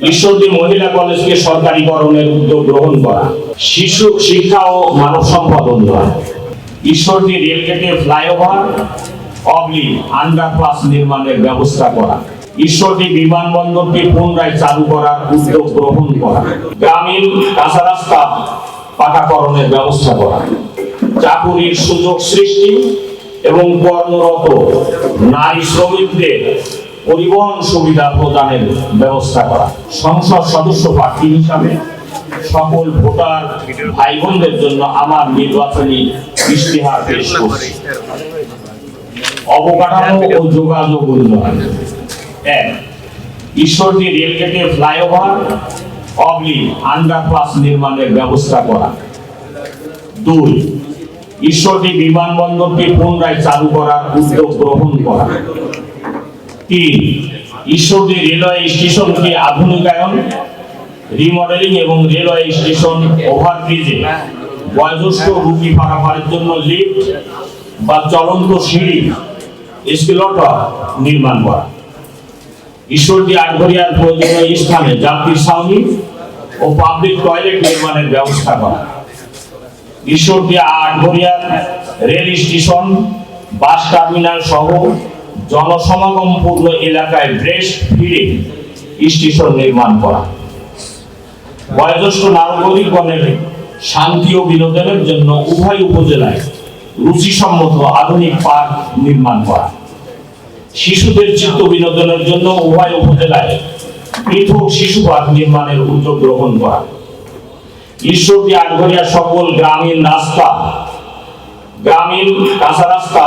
ঈশ্বরদী মহিলা কলেজকে সরকারিকরণের উদ্যোগ গ্রহণ করা, শিশু শিক্ষা ও মানব সম্পদ উন্নয়ন, ঈশ্বরদী রেলগেটে ফ্লাইওভার আন্ডারপাস নির্মাণের ব্যবস্থা করা, ঈশ্বরদী বিমানবন্দরটি পুনরায় চালু করার উদ্যোগ গ্রহণ করা, গ্রামীণ কাঁচা রাস্তা পাকাকরণের ব্যবস্থা করা, চাকুরির সুযোগ সৃষ্টি এবং কর্মরত নারী শ্রমিকদের পরিবহন সুবিধা প্রদানের ব্যবস্থা করা, সংসদ সদস্য প্রার্থী হিসাবে সকল ভোটার ভাই বোনদের জন্য আমার নির্বাচনী ইশতেহার পেশ করছি। অবকাঠামো ও যোগাযোগ উন্নয়ন। ১. ঈশ্বরদী রেলগেটে ফ্লাইওভার আন্ডারপাস নির্মাণের ব্যবস্থা করা। ২. ঈশ্বরদী বিমানবন্দরটি পুনরায় চালু করার উদ্যোগ গ্রহণ করা। ৩. ঈশ্বরদী রেলওয়ে স্টেশনকে আধুনিকায়ন, রিমডেলিং এবং রেলওয়ে স্টেশন ওভারব্রিজে বয়োজ্যেষ্ঠ রোগী পারাপারের জন্য লিফট বা চলন্ত সিঁড়ি এসকেলেটর নির্মাণ করা। ঈশ্বরদী আটঘরিয়ার প্রয়োজনীয় স্থানে যাত্রী ছাউনি ও পাবলিক টয়লেট নির্মাণের ব্যবস্থা করা। ঈশ্বরদী আটঘরিয়ার রেল স্টেশন, বাস টার্মিনাল সহ জনসমাগমপূর্ণ এলাকায় ব্রেস্ট ফিডিং স্টেশন নির্মাণ করা। বয়োজ্যেষ্ঠ নাগরিকগণের শান্তি ও বিনোদনের জন্য উভয় উপজেলায় রুচিসম্মত আধুনিক পার্ক নির্মাণ করা। শিশুদের চিত্ত বিনোদনের জন্য উভয় উপজেলায় পৃথক শিশু পার্ক নির্মাণের উদ্যোগ গ্রহণ করা। ঈশ্বরদী আটঘরিয়া সকল গ্রামীণ কাঁচা রাস্তা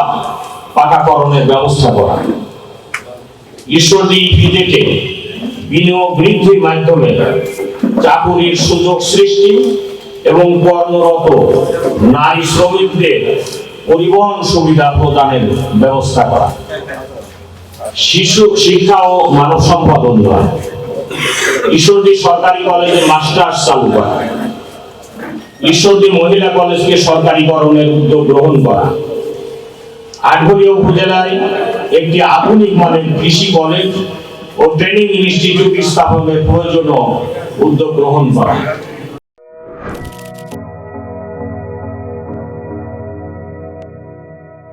পাকাকরণের ব্যবস্থা করা। ঈশ্বরদী ইপিজেডে বিনিয়োগ বৃদ্ধির মাধ্যমে চাকুরির সুযোগ সৃষ্টি এবং কর্মরত নারী শ্রমিকদের পরিবহন সুবিধা প্রদানের ব্যবস্থা করা। শিশু শিক্ষা ও মানব সম্পদ উন্নয়ন। ঈশ্বরদী সরকারি কলেজে মাস্টার্স চালু করা। ঈশ্বরদী মহিলা কলেজকে সরকারিকরণের উদ্যোগ গ্রহণ করা। আটঘরিয়া উপজেলায় একটি আধুনিক মানের কৃষি কলেজ ও ট্রেনিং ইনস্টিটিউট স্থাপনের প্রয়োজনীয় উদ্যোগ গ্রহণ করা।